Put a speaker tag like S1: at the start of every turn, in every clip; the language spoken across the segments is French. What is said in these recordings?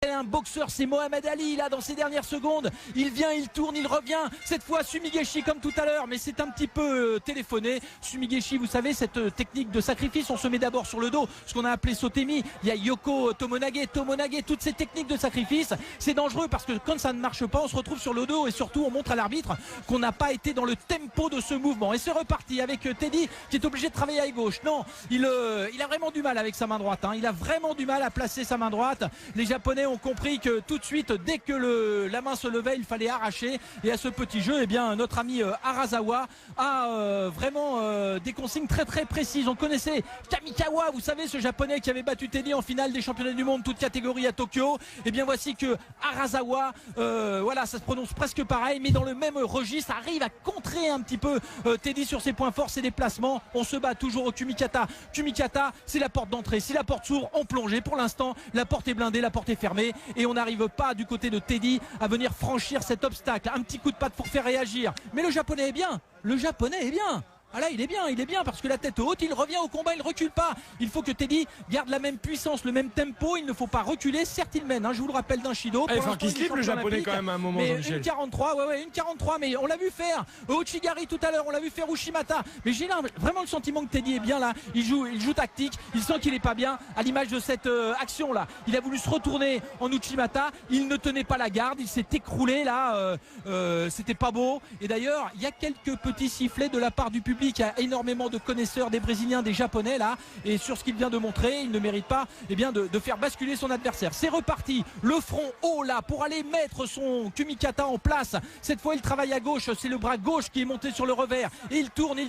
S1: Un boxeur, c'est Mohamed Ali là dans ces dernières secondes. Il vient, il tourne, il revient. Cette fois Sumigeshi comme tout à l'heure, mais c'est un petit peu téléphoné. Sumigeshi, vous savez, cette technique de sacrifice, on se met d'abord sur le dos, ce qu'on a appelé Sotemi. Il y a Yoko Tomonage, toutes ces techniques de sacrifice. C'est dangereux parce que quand ça ne marche pas, on se retrouve sur le dos et surtout on montre à l'arbitre qu'on n'a pas été dans le tempo de ce mouvement. Et c'est reparti avec Teddy qui est obligé de travailler à gauche. Non, il a vraiment du mal avec sa main droite. Il a vraiment du mal à placer sa main droite. Les Japonais ont compris que tout de suite, dès que la main se levait, il fallait arracher. Et à ce petit jeu, eh bien, notre ami Arasawa a vraiment des consignes très très précises. On connaissait Kamikawa, vous savez, ce japonais qui avait battu Teddy en finale des championnats du monde, toute catégorie à Tokyo. Et bien voici que Arasawa, voilà, ça se prononce presque pareil, mais dans le même registre, arrive à contrer un petit peu Teddy sur ses points forts, ses déplacements. On se bat toujours au Kumikata. Kumikata, c'est la porte d'entrée. Si la porte s'ouvre, on plonge. Et pour l'instant, la porte est blindée, la porte est fermée. Et on n'arrive pas du côté de Teddy à venir franchir cet obstacle. Un petit coup de patte pour faire réagir. Mais le japonais est bien. Le japonais est bien. Ah là il est bien parce que la tête haute, il revient au combat, il recule pas. Il faut que Teddy garde la même puissance, le même tempo, il ne faut pas reculer. Certes il mène, je vous le rappelle d'un Shido.
S2: Il faut qu'il slip le japonais quand même à un moment.
S1: Mais une 43, une 43, mais on l'a vu faire Ochigari tout à l'heure, on l'a vu faire Ushimata. Mais j'ai là vraiment le sentiment que Teddy est bien là. Il joue tactique, il sent qu'il est pas bien à l'image de cette action là. Il a voulu se retourner en Uchimata, il ne tenait pas la garde, il s'est écroulé là, c'était pas beau. Et d'ailleurs il y a quelques petits sifflets de la part du public. Il y a énormément de connaisseurs des Brésiliens, des Japonais là, et sur ce qu'il vient de montrer, il ne mérite pas de faire basculer son adversaire. C'est reparti, le front haut là pour aller mettre son Kumikata en place. Cette fois il travaille à gauche, c'est le bras gauche qui est monté sur le revers et il tourne,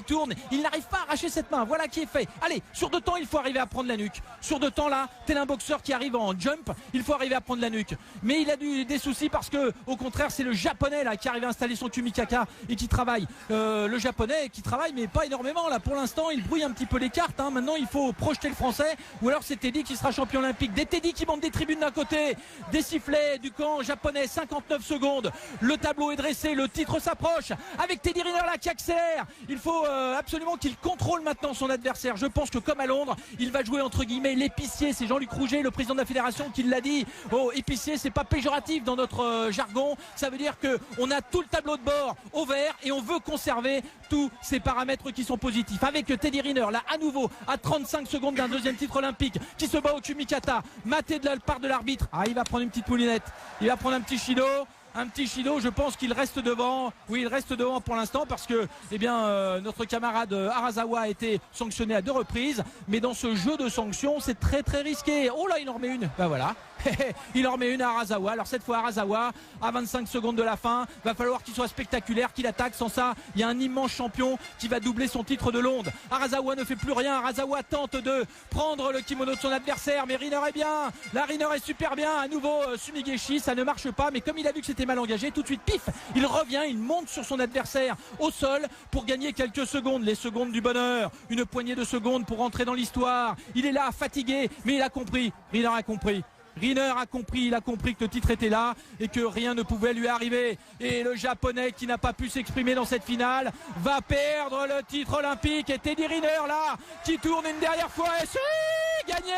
S1: il n'arrive pas à arracher cette main. Voilà qui est fait. Allez, sur deux temps il faut arriver à prendre la nuque. Sur deux temps là, tel un boxeur qui arrive en jump, il faut arriver à prendre la nuque. Mais il a des soucis parce que au contraire c'est le Japonais là qui arrive à installer son Kumikata et qui travaille. Le Japonais qui travaille mais pas énormément là pour l'instant, il brouille un petit peu les cartes. Maintenant il faut projeter le français ou alors c'est Teddy qui sera champion olympique. Des Teddy qui montent des tribunes d'un côté, des sifflets du camp japonais. 59 secondes, le tableau est dressé, le titre s'approche avec Teddy Riner là qui accélère. Il faut absolument qu'il contrôle maintenant son adversaire. Je pense que comme à Londres, il va jouer entre guillemets l'épicier. C'est Jean-Luc Rouget, le président de la fédération, qui l'a dit. Épicier, c'est pas péjoratif dans notre jargon, ça veut dire que on a tout le tableau de bord au vert et on veut conserver tous ces paramètres qui sont positifs. Avec Teddy Riner là à nouveau à 35 secondes d'un deuxième titre olympique qui se bat au Kumikata, maté de la part de l'arbitre. Il va prendre une petite moulinette, il va prendre un petit Shido. Je pense qu'il reste devant. Oui, il reste devant pour l'instant parce que notre camarade Arasawa a été sanctionné à 2 reprises. Mais dans ce jeu de sanctions, c'est très très risqué. Oh là, il en remet une. Voilà. Il en remet une à Arasawa. Alors cette fois Arasawa à 25 secondes de la fin, va falloir qu'il soit spectaculaire, qu'il attaque. Sans ça, il y a un immense champion qui va doubler son titre de Londres. Arasawa ne fait plus rien. Arasawa tente de prendre le kimono de son adversaire, mais Riner est bien. La Riner est super bien. À nouveau Sumigeshi, ça ne marche pas. Mais comme il a vu que c'était mal engagé, tout de suite pif, il revient, il monte sur son adversaire au sol pour gagner quelques secondes, les secondes du bonheur, une poignée de secondes pour rentrer dans l'histoire. Il est là fatigué, mais il a compris. Riner a compris. Riner a compris, il a compris que le titre était là et que rien ne pouvait lui arriver. Et le japonais qui n'a pas pu s'exprimer dans cette finale va perdre le titre olympique. Et Teddy Riner là, qui tourne une dernière fois et c'est gagné.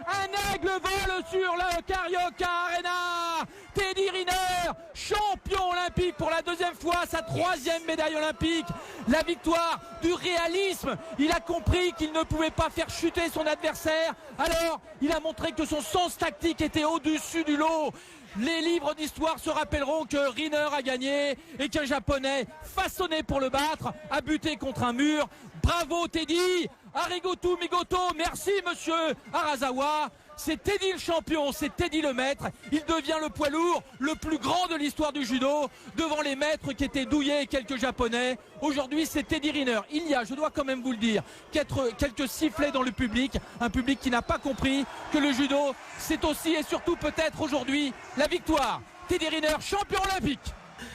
S1: Un aigle vole sur le Carioca Arena. Teddy Riner, champion olympique pour la deuxième fois, sa 3e médaille olympique. La victoire du réalisme. Il a compris qu'il ne pouvait pas faire chuter son adversaire. Alors, il a montré que son sens tactique était au-dessus du lot. Les livres d'histoire se rappelleront que Riner a gagné et qu'un japonais façonné pour le battre a buté contre un mur. Bravo Teddy, arigoto migoto, merci monsieur Arasawa. C'est Teddy le champion, c'est Teddy le maître. Il devient le poids lourd le plus grand de l'histoire du judo devant les maîtres qui étaient Douillet et quelques japonais. Aujourd'hui c'est Teddy Riner. Il y a, je dois quand même vous le dire, quelques sifflets dans le public. Un public qui n'a pas compris que le judo c'est aussi et surtout peut-être aujourd'hui la victoire. Teddy Riner, champion olympique.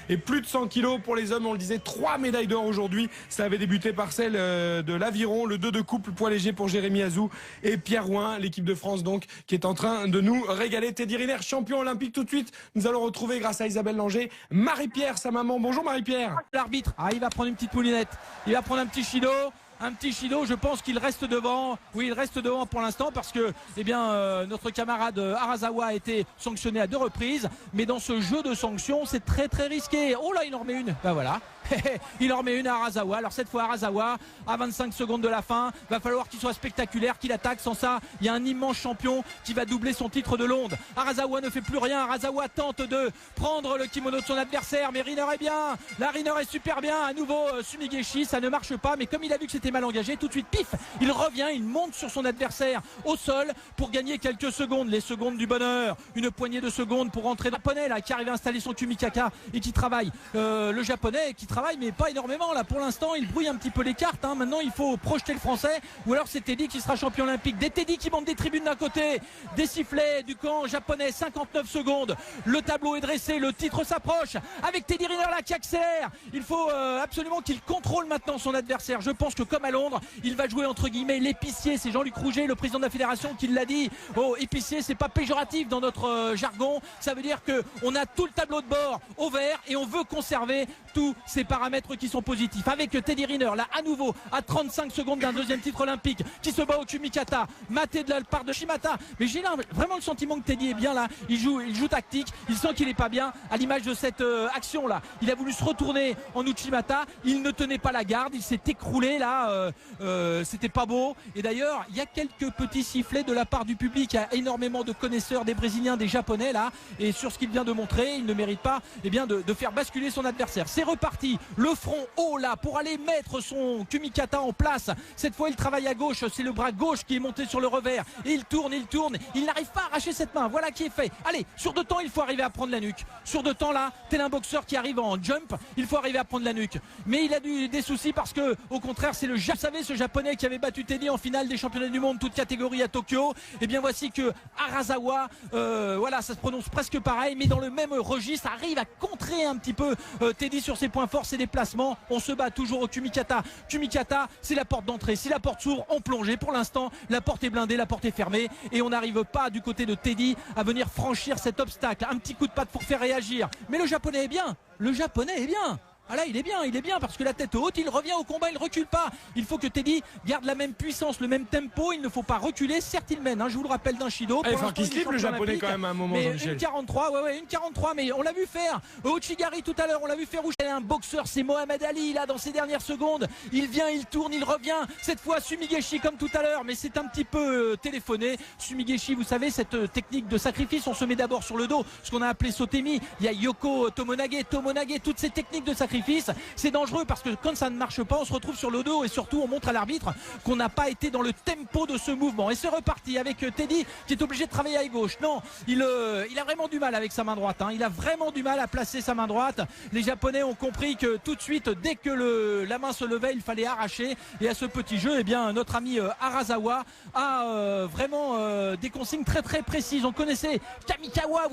S2: Et plus de 100 kilos pour les hommes, on le disait, 3 médailles d'or aujourd'hui. Ça avait débuté par celle de l'aviron, le 2 de couple poids léger pour Jérémy Azou et Pierre Rouin, l'équipe de France donc, qui est en train de nous régaler. Teddy Riner, champion olympique tout de suite. Nous allons retrouver, grâce à Isabelle Langer, Marie-Pierre, sa maman. Bonjour Marie-Pierre.
S1: L'arbitre, il va prendre une petite moulinette, il va prendre un petit Shido. un petit Shido. Je pense qu'il reste devant. Oui, il reste devant pour l'instant parce que notre camarade Harazawa a été sanctionné à 2 reprises. Mais dans ce jeu de sanctions, c'est très très risqué. Oh là, il en remet une. Ben voilà. Il en remet une à Harazawa. Alors cette fois Harazawa, à 25 secondes de la fin, va falloir qu'il soit spectaculaire, qu'il attaque. Sans ça, il y a un immense champion qui va doubler son titre de Londres. Harazawa ne fait plus rien. Harazawa tente de prendre le kimono de son adversaire, mais Riner est bien. La Riner est super bien. À nouveau Sumigeshi, ça ne marche pas, mais comme il a vu que c'était mal engagé, tout de suite pif, il revient, il monte sur son adversaire au sol pour gagner quelques secondes, les secondes du bonheur. Une poignée de secondes pour rentrer dans le japonais là, qui arrive à installer son kumikaka et qui travaille. Le japonais qui travaille, mais pas énormément là pour l'instant. Il brouille un petit peu les cartes. Maintenant, il faut projeter le français, ou alors c'est Teddy qui sera champion olympique. Des Teddy qui montent des tribunes d'un côté, des sifflets du camp japonais. 59 secondes. Le tableau est dressé, le titre s'approche avec Teddy Riner là qui accélère. Il faut absolument qu'il contrôle maintenant son adversaire. Je pense que comme à Londres, il va jouer entre guillemets l'épicier. C'est Jean-Luc Rouget, le président de la fédération, qui l'a dit. Oh, épicier, c'est pas péjoratif dans notre jargon. Ça veut dire que on a tout le tableau de bord au vert et on veut conserver tous ces paramètres qui sont positifs. Avec Teddy Riner là à nouveau à 35 secondes d'un deuxième titre olympique qui se bat au kumikata, maté de la part de Shimata. Mais j'ai là vraiment le sentiment que Teddy est bien là. Il joue tactique. Il sent qu'il est pas bien à l'image de cette action là. Il a voulu se retourner en Uchimata. Il ne tenait pas la garde. Il s'est écroulé là. C'était pas beau. Et d'ailleurs, il y a quelques petits sifflets de la part du public. Il y a énormément de connaisseurs des Brésiliens, des Japonais là. Et sur ce qu'il vient de montrer, il ne mérite pas de faire basculer son adversaire. C'est reparti. Le front haut là pour aller mettre son kumikata en place. Cette fois, il travaille à gauche. C'est le bras gauche qui est monté sur le revers. Et il tourne. Il n'arrive pas à arracher cette main. Voilà qui est fait. Allez, sur 2 temps, il faut arriver à prendre la nuque. Sur 2 temps là, tel un boxeur qui arrive en jump, il faut arriver à prendre la nuque. Mais il a des soucis parce que, au contraire, c'est vous savez, ce japonais qui avait battu Teddy en finale des championnats du monde, toute catégorie à Tokyo. Et bien voici que Harazawa, voilà, ça se prononce presque pareil, mais dans le même registre, arrive à contrer un petit peu Teddy sur ses points forts, ses déplacements. On se bat toujours au kumikata. Kumikata, c'est la porte d'entrée. Si la porte s'ouvre, on plonge. Et pour l'instant, la porte est blindée, la porte est fermée, et on n'arrive pas du côté de Teddy à venir franchir cet obstacle. Un petit coup de patte pour faire réagir. Mais le japonais est bien. Le japonais est bien. Ah là, il est bien parce que la tête haute, il revient au combat, il recule pas. Il faut que Teddy garde la même puissance, le même tempo. Il ne faut pas reculer. Certes, il mène. Je vous le rappelle d'un Shido.
S2: Il faut qu'il slip le japonais quand même à un moment.
S1: Mais une 43, une 43. Mais on l'a vu faire Ochigari tout à l'heure. On l'a vu faire où un boxeur, c'est Mohamed Ali là dans ces dernières secondes. Il vient, il tourne, il revient. Cette fois Sumigeshi comme tout à l'heure, mais c'est un petit peu téléphoné. Sumigeshi, vous savez, cette technique de sacrifice, on se met d'abord sur le dos, ce qu'on a appelé Sotemi. Il y a Yoko Tomonage, toutes ces techniques de sacrifice. C'est dangereux parce que quand ça ne marche pas, on se retrouve sur le dos et surtout on montre à l'arbitre qu'on n'a pas été dans le tempo de ce mouvement. Et c'est reparti avec Teddy qui est obligé de travailler à gauche. Non, il a vraiment du mal avec sa main droite. Il a vraiment du mal à placer sa main droite. Les Japonais ont compris que tout de suite, dès que la main se levait, il fallait arracher. Et à ce petit jeu, notre ami Harazawa a vraiment des consignes très très précises. On connaissait Kamikawa.